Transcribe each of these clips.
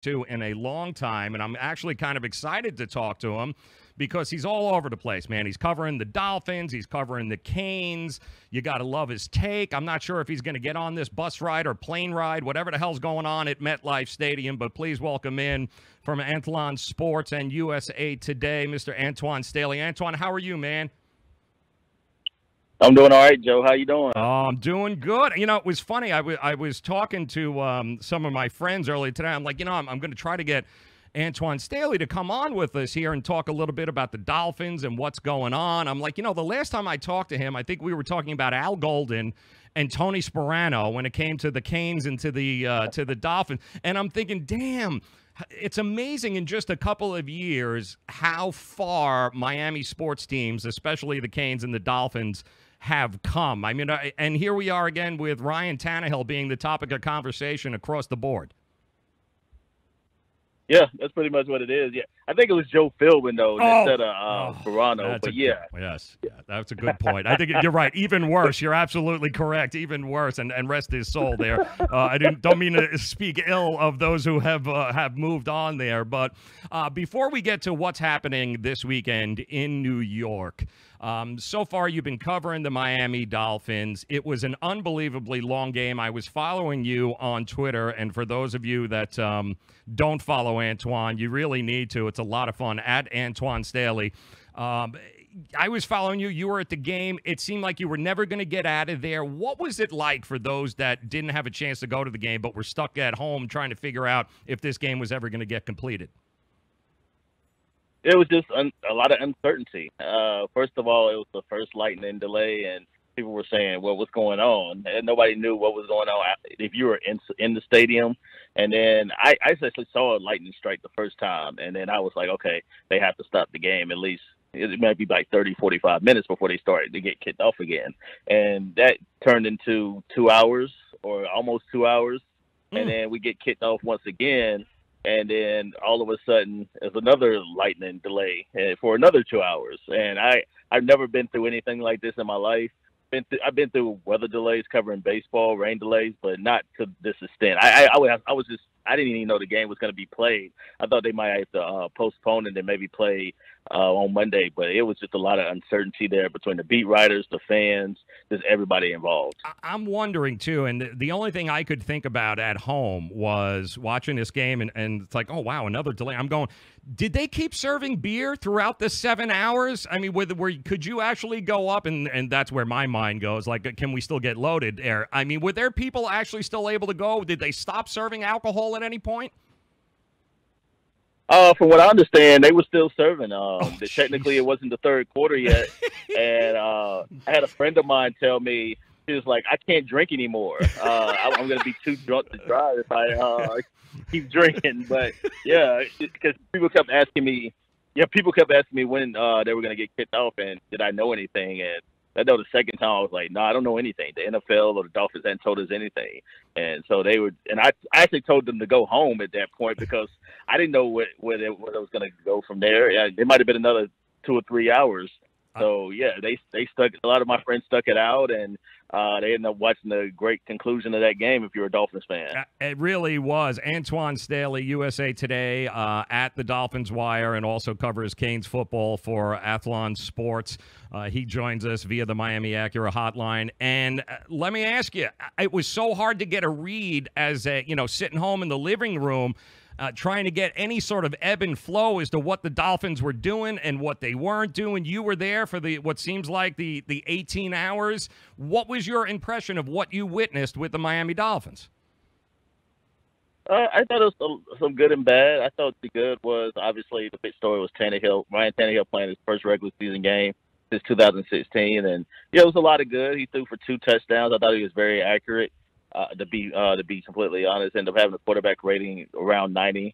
to in a long time, and I'm actually kind of excited to talk to him because he's all over the place, man. He's covering the Dolphins. He's covering the Canes. You got to love his take. I'm not sure if he's going to get on this bus ride or plane ride, whatever the hell's going on at MetLife Stadium, but please welcome in from Antwan Sports and USA Today, Mr. Antwan Staley. Antwan, how are you, man? I'm doing all right, Joe. How you doing? Oh, I'm doing good. You know, it was funny. I was talking to some of my friends earlier today. I'm like, you know, I'm going to try to get Antwan Staley to come on with us here and talk a little bit about the Dolphins and what's going on. I'm like, you know, the last time I talked to him, I think we were talking about Al Golden and Tony Sparano when it came to the Canes and to the Dolphins. And I'm thinking, damn, it's amazing in just a couple of years how far Miami sports teams, especially the Canes and the Dolphins, have come. I mean, and here we are again with Ryan Tannehill being the topic of conversation across the board. Yeah, that's pretty much what it is. Yeah, I think it was Joe Philbin though instead of Toronto. But yeah, that's a good point. I think you're right. Even worse. You're absolutely correct. Even worse. And rest his soul there. I don't mean to speak ill of those who have moved on there. But before we get to what's happening this weekend in New York. So far, you've been covering the Miami Dolphins. It was an unbelievably long game. I was following you on Twitter, and for those of you that don't follow Antwan, you really need to. It's a lot of fun, at Antwan Staley. I was following you. You were at the game. It seemed like you were never going to get out of there. What was it like for those that didn't have a chance to go to the game but were stuck at home trying to figure out if this game was ever going to get completed? It was just a lot of uncertainty. First of all, it was the first lightning delay, and people were saying, well, what's going on? And nobody knew what was going on if you were in the stadium. And then I actually saw a lightning strike the first time, and then I was like, okay, they have to stop the game at least. It might be like 30, 45 minutes before they started to get kicked off again. And that turned into 2 hours or almost 2 hours. And then we get kicked off once again. And then all of a sudden, there's another lightning delay for another 2 hours. And I've never been through anything like this in my life. I've been through weather delays covering baseball, rain delays, but not to this extent. I didn't even know the game was going to be played. I thought they might have to postpone it and maybe play on Monday, but it was just a lot of uncertainty there between the beat writers, the fans, just everybody involved. I'm wondering, too, and the only thing I could think about at home was watching this game, and it's like, oh, wow, another delay. I'm going, did they keep serving beer throughout the 7 hours? I mean, could you actually go up, and that's where my mind goes, like, can we still get loaded there? I mean, were there people actually still able to go? Did they stop serving alcohol at any point? From what I understand, they were still serving. Technically, it wasn't the third quarter yet. And I had a friend of mine tell me, she was like, I can't drink anymore. I'm going to be too drunk to drive if I keep drinking. But, yeah, because people kept asking me when they were going to get kicked off and did I know anything. And I know the second time I was like, no, I don't know anything. The NFL or the Dolphins hadn't told us anything. And so they would, and I actually told them to go home at that point because I didn't know where it was going to go from there. It might have been another 2 or 3 hours. So, yeah, they stuck, a lot of my friends stuck it out, and they ended up watching the great conclusion of that game if you're a Dolphins fan. It really was. Antwan Staley, USA Today, at the Dolphins Wire, and also covers Canes football for Antwan Sports. He joins us via the Miami Acura hotline. And let me ask you, it was so hard to get a read as, sitting home in the living room, trying to get any sort of ebb and flow as to what the Dolphins were doing and what they weren't doing. You were there for what seems like the 18 hours. What was your impression of what you witnessed with the Miami Dolphins? I thought it was some good and bad. I thought the good was, obviously, the big story was Ryan Tannehill playing his first regular season game since 2016. And, yeah, it was a lot of good. He threw for 2 touchdowns. I thought he was very accurate. To be completely honest, ended up having a quarterback rating around 90.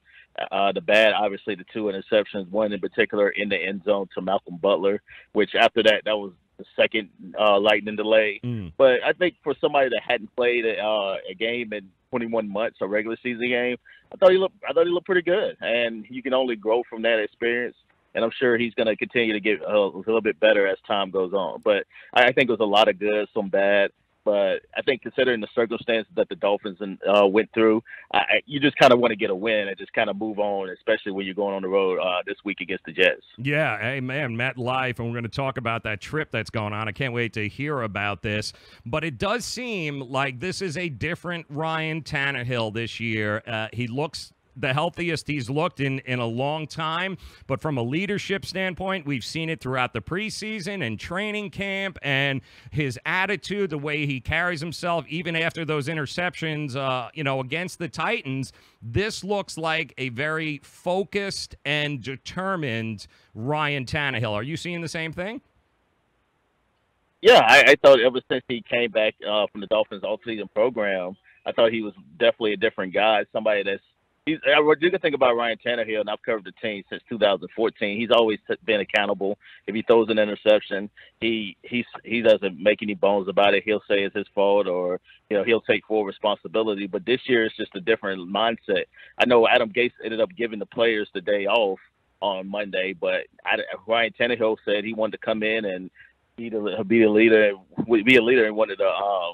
The bad, obviously, the 2 interceptions, one in particular in the end zone to Malcolm Butler, which after that was the second lightning delay. But I think for somebody that hadn't played a game in 21 months, a regular season game, I thought he looked pretty good, and you can only grow from that experience. And I'm sure he's going to continue to get a little bit better as time goes on. But I think it was a lot of good, some bad. But I think considering the circumstances that the Dolphins went through, you just kind of want to get a win and just kind of move on, especially when you're going on the road this week against the Jets. Yeah, hey, man, MetLife, and we're going to talk about that trip that's going on. I can't wait to hear about this. But it does seem like this is a different Ryan Tannehill this year. He looks the healthiest he's looked in a long time. But from a leadership standpoint, we've seen it throughout the preseason and training camp, and his attitude, the way he carries himself, even after those interceptions, against the Titans. This looks like a very focused and determined Ryan Tannehill. Are you seeing the same thing? Yeah, I thought ever since he came back from the Dolphins all-season program, I thought he was definitely a different guy, somebody that's you can think about Ryan Tannehill, and I've covered the team since 2014. He's always been accountable. If he throws an interception, he doesn't make any bones about it. He'll say it's his fault, or he'll take full responsibility. But this year it's just a different mindset. I know Adam Gase ended up giving the players the day off on Monday, but Ryan Tannehill said he wanted to come in and be a leader, and wanted to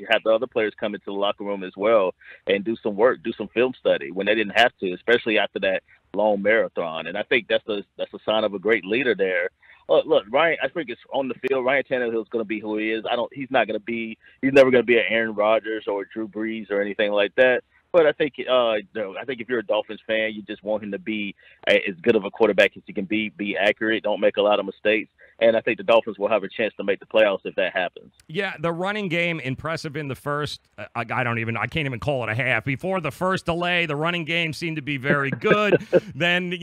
have the other players come into the locker room as well and do some work, do some film study when they didn't have to, especially after that long marathon. And I think that's a sign of a great leader there. Look, Ryan, I think it's on the field. Ryan Tannehill is going to be who he is. He's never going to be an Aaron Rodgers or Drew Brees or anything like that. But I think if you're a Dolphins fan, you just want him to be as good of a quarterback as he can be accurate, don't make a lot of mistakes. And I think the Dolphins will have a chance to make the playoffs if that happens. Yeah, the running game, impressive in the first. I can't even call it a half. Before the first delay, the running game seemed to be very good. Then,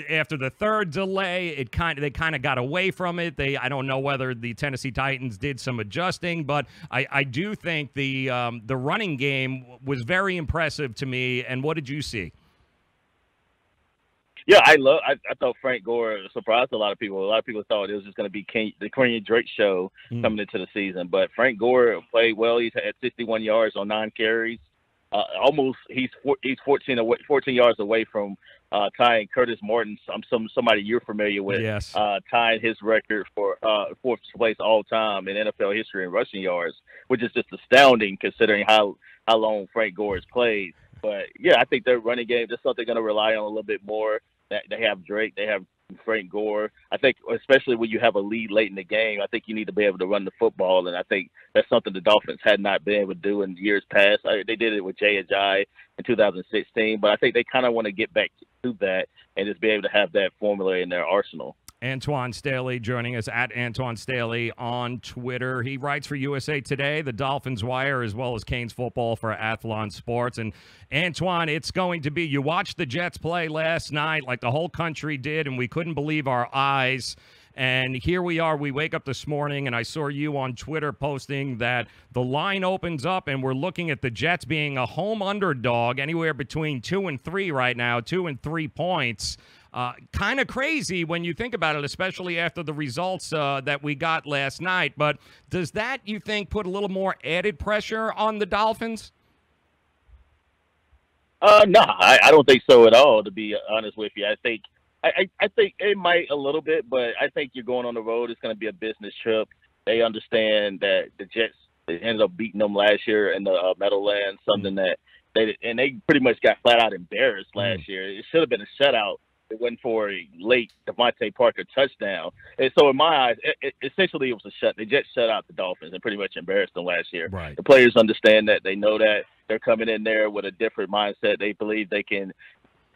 after the third delay, they kind of got away from it. I don't know whether the Tennessee Titans did some adjusting, but I do think the running game was very impressive to me. And what did you see? Yeah, I thought Frank Gore surprised a lot of people. A lot of people thought it was just going to be the Kenyon Drake show coming into the season. But Frank Gore played well. He's had 61 yards on 9 carries. He's 14 yards away from tying Curtis Morton, somebody you're familiar with, yes, tying his record for fourth place all time in NFL history in rushing yards, which is just astounding considering how long Frank Gore has played. But yeah, I think their running game, that's something they're going to rely on a little bit more. They have Drake, they have Frank Gore. I think especially when you have a lead late in the game, I think you need to be able to run the football, and I think that's something the Dolphins had not been able to do in years past. They did it with Jay Ajayi in 2016, but I think they kind of want to get back to that and just be able to have that formula in their arsenal. Antwan Staley joining us at Antwan Staley on Twitter. He writes for USA Today, the Dolphins Wire, as well as Canes Football for Antwan Sports. And Antwan, it's going to be, you watched the Jets play last night like the whole country did, and we couldn't believe our eyes. And here we are. We wake up this morning, and I saw you on Twitter posting that the line opens up, and we're looking at the Jets being a home underdog, anywhere between 2 and 3 right now, 2 and 3 points. Kind of crazy when you think about it, especially after the results that we got last night. But does that, you think, put a little more added pressure on the Dolphins? No, I don't think so at all, to be honest with you. I think it might a little bit, but I think you're going on the road. It's going to be a business trip. They understand that the Jets ended up beating them last year in the Meadowlands, something that they pretty much got flat out embarrassed last year. It should have been a shutout. It went for a late Devontae Parker touchdown. And so in my eyes, essentially it was a shut. The Jets shut out the Dolphins and pretty much embarrassed them last year. Right. The players understand that. They know that. They're coming in there with a different mindset. They believe they can.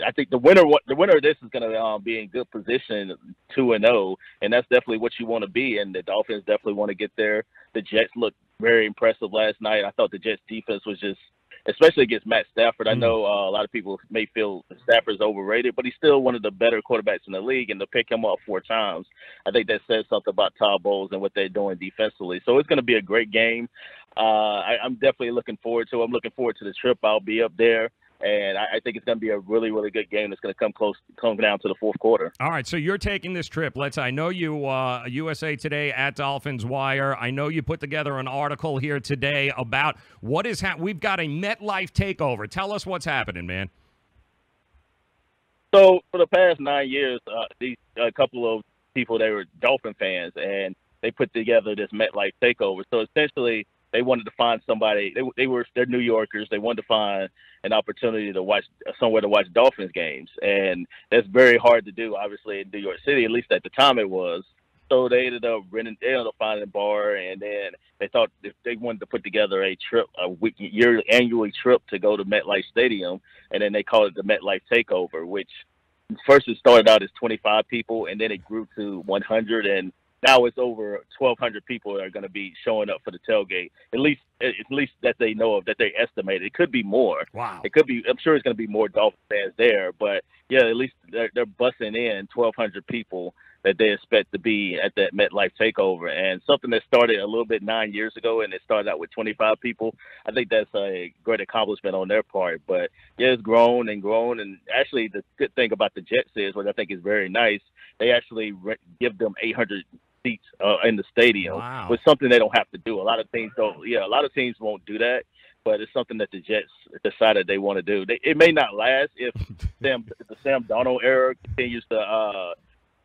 I think the winner of this is going to be in good position, 2-0, and that's definitely what you want to be. And the Dolphins definitely want to get there. The Jets looked very impressive last night. I thought the Jets defense was just, especially against Matt Stafford. I know a lot of people may feel Stafford's overrated, but he's still one of the better quarterbacks in the league, and to pick him up 4 times, I think that says something about Todd Bowles and what they're doing defensively. So it's going to be a great game. I'm definitely looking forward to it. I'm looking forward to the trip. I'll be up there. And I think it's going to be a really, really good game that's going to come down to the fourth quarter. All right, so you're taking this trip. I know you, USA Today at Dolphins Wire. I know you put together an article here today about what is happening. We've got a MetLife takeover. Tell us what's happening, man. So for the past 9 years, a couple of people, they were Dolphin fans, and they put together this MetLife takeover. So essentially, they wanted to find somebody. They're New Yorkers. They wanted to find an opportunity to watch somewhere to watch Dolphins games, and that's very hard to do. Obviously, in New York City, at least at the time it was. So they ended up finding a bar, and then they thought if they wanted to put together a trip, annually trip to go to MetLife Stadium, and then they called it the MetLife Takeover, which first it started out as 25 people, and then it grew to 100, and now it's over 1,200 people that are going to be showing up for the tailgate. At least that they know of, that they estimated. It could be more. Wow. It could be. I'm sure it's going to be more Dolphin fans there, but yeah, at least they're bussing in 1,200 people that they expect to be at that MetLife Takeover. And something that started a little bit 9 years ago, and it started out with 25 people, I think that's a great accomplishment on their part. But, yeah, it's grown and grown. And actually the good thing about the Jets is, which I think is very nice, they actually give them 800 seats in the stadium, wow. Which is something they don't have to do. A lot of teams don't. Yeah, a lot of teams won't do that. But it's something that the Jets decided they want to do. It may not last if the Sam Darnold era continues to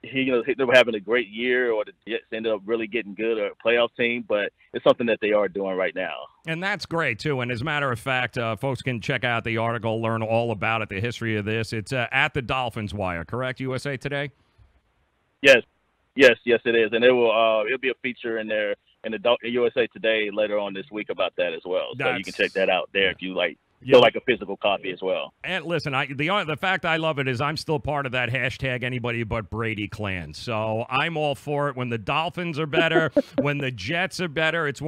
they were having a great year, or the Jets ended up really getting good, or a playoff team, but it's something that they are doing right now. And that's great, too. And as a matter of fact, folks can check out the article, learn all about it, the history of this. It's at the Dolphins Wire, correct, USA Today? Yes, it is. And it'll be a feature in there in the USA Today later on this week about that as well. So you can check that out there if you like. Still like a physical copy as well. And listen, the fact I love it is I'm still part of that hashtag anybody but Brady clan. So I'm all for it. When the Dolphins are better, when the Jets are better, it's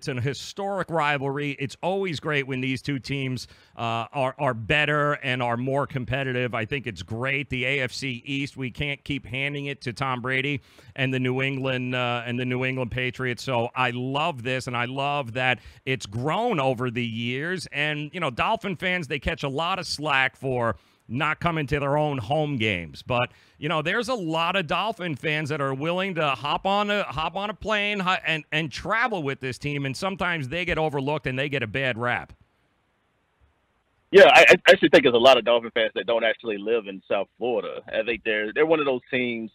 an historic rivalry. It's always great when these two teams are better and are more competitive. I think it's great. The AFC East, we can't keep handing it to Tom Brady and the New England Patriots. So I love this, and I love that it's grown over the years. And Dolphin fans, they catch a lot of slack for not coming to their own home games, but there's a lot of Dolphin fans that are willing to hop on a plane and travel with this team, and sometimes they get overlooked and they get a bad rap. Yeah, I actually think there's a lot of Dolphin fans that don't actually live in South Florida. I think they're one of those teams,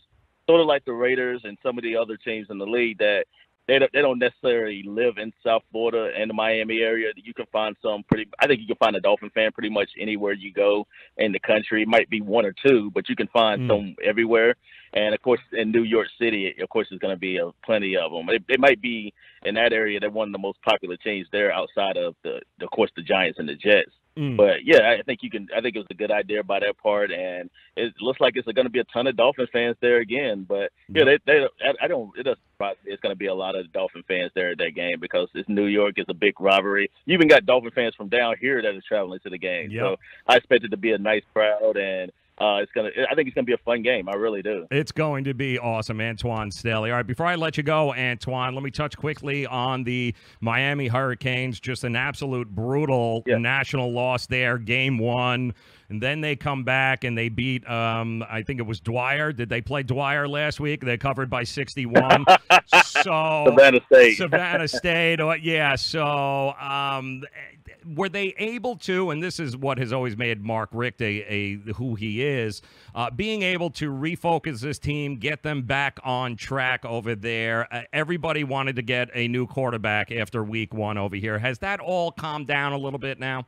sort of like the Raiders and some of the other teams in the league, that they don't necessarily live in South Florida and the Miami area. You can find I think you can find a Dolphin fan pretty much anywhere you go in the country. It might be one or two, but you can find some everywhere. And, of course, in New York City, of course, there's going to be plenty of them. It might be in that area, they're one of the most popular teams there outside of, of course, the Giants and the Jets. But, yeah, I think it was a good idea by their part, and it looks like it's going to be a ton of Dolphin fans there again. But, yeah, it doesn't surprise me. It's going to be a lot of Dolphin fans there at that game because it's New York. It's a big rivalry. You even got Dolphin fans from down here that are traveling to the game. Yep. So I expect it to be a nice crowd, and I think it's going to be a fun game. I really do. It's going to be awesome, Antwan Staley. All right, before I let you go, Antwan, let me touch quickly on the Miami Hurricanes. Just an absolute brutal national loss there, Game 1. And then they come back and they beat, I think it was Dwyer. Did they play Dwyer last week? They're covered by 61. So Savannah State. Yeah. So were they able to, and this is what has always made Mark Richt who he is, being able to refocus this team, get them back on track over there. Everybody wanted to get a new quarterback after week 1 over here. Has that all calmed down a little bit now?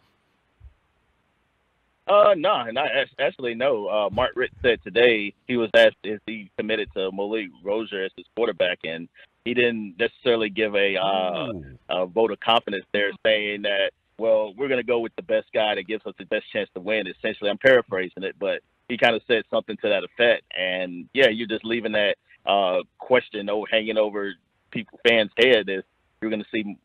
No, and actually no. Mark Richt said today he was asked if he committed to Malik Rozier as his quarterback, and he didn't necessarily give a vote of confidence there, saying that, well, we're going to go with the best guy that gives us the best chance to win. Essentially, I'm paraphrasing it, but he kind of said something to that effect. And yeah, you're just leaving that question hanging over fans' head as you're going to see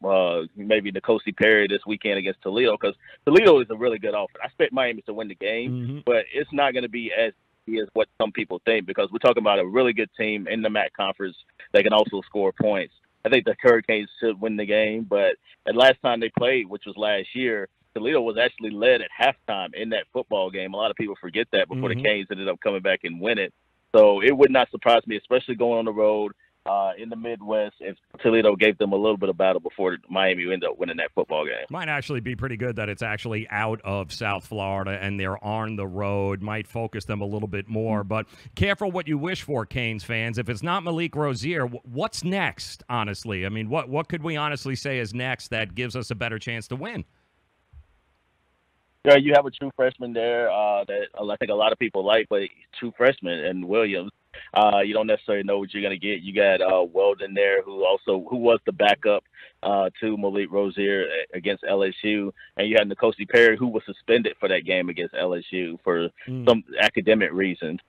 maybe N'Kosi Perry this weekend against Toledo, because Toledo is a really good offense. I expect Miami to win the game, but it's not going to be as easy as what some people think, because we're talking about a really good team in the MAC conference that can also score points. I think the Hurricanes should win the game, but the last time they played, which was last year, Toledo was actually led at halftime in that football game. A lot of people forget that before the Canes ended up coming back and win it. So it would not surprise me, especially going on the road in the Midwest if Toledo gave them a little bit of battle before Miami ended up winning that football game. Might actually be pretty good that it's actually out of South Florida and they're on the road. Might focus them a little bit more. But careful what you wish for, Canes fans. If it's not Malik Rozier, what's next, honestly? I mean, what could we honestly say is next that gives us a better chance to win? Yeah, you have a true freshman there that I think a lot of people like, but true freshman and Williams. You don't necessarily know what you're going to get. You got Weldon there, who was the backup to Malik Rozier against LSU, and you had N'Kosi Perry, who was suspended for that game against LSU for some academic reasons.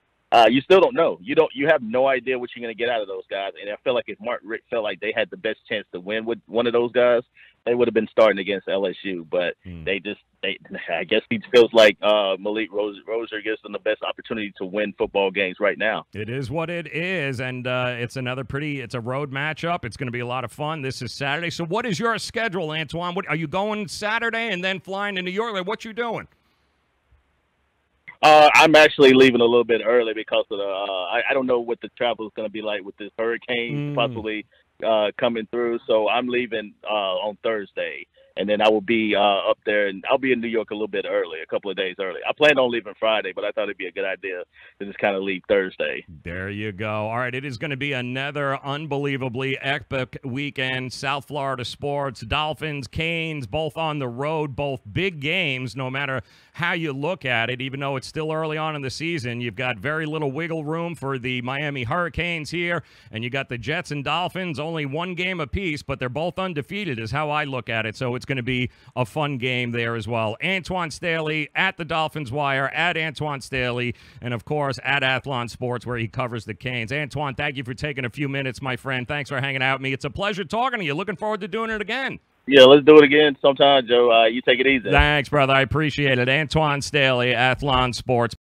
You still don't know. You have no idea what you're going to get out of those guys. And I feel like if Mark Richt felt like they had the best chance to win with one of those guys, they would have been starting against LSU. But I guess he feels like Malik Rozier gives them the best opportunity to win football games right now. It is what it is, and it's a road matchup. It's going to be a lot of fun. This is Saturday. So what is your schedule, Antwan? What are you going Saturday and then flying to New York? Like, what you doing? I'm actually leaving a little bit early because of the I don't know what the travel is going to be like with this hurricane possibly coming through. So I'm leaving on Thursday, and then I will be up there, and I'll be in New York a little bit early, a couple of days early. I planned on leaving Friday, but I thought it'd be a good idea to just kind of leave Thursday. There you go. All right, it is going to be another unbelievably epic weekend. South Florida sports, Dolphins, Canes, both on the road, both big games, no matter how you look at it. Even though it's still early on in the season, you've got very little wiggle room for the Miami Hurricanes here, and you got the Jets and Dolphins, only one game apiece, but they're both undefeated is how I look at it. So it's going to be a fun game there as well. Antwan Staley at the Dolphins Wire, at Antwan Staley, and of course at Antwan Sports where he covers the Canes. Antwan, thank you for taking a few minutes, my friend. Thanks for hanging out with me. It's a pleasure talking to you. Looking forward to doing it again. Yeah, let's do it again sometime, Joe. You take it easy. Thanks, brother. I appreciate it. Antwan Staley, Antwan Sports.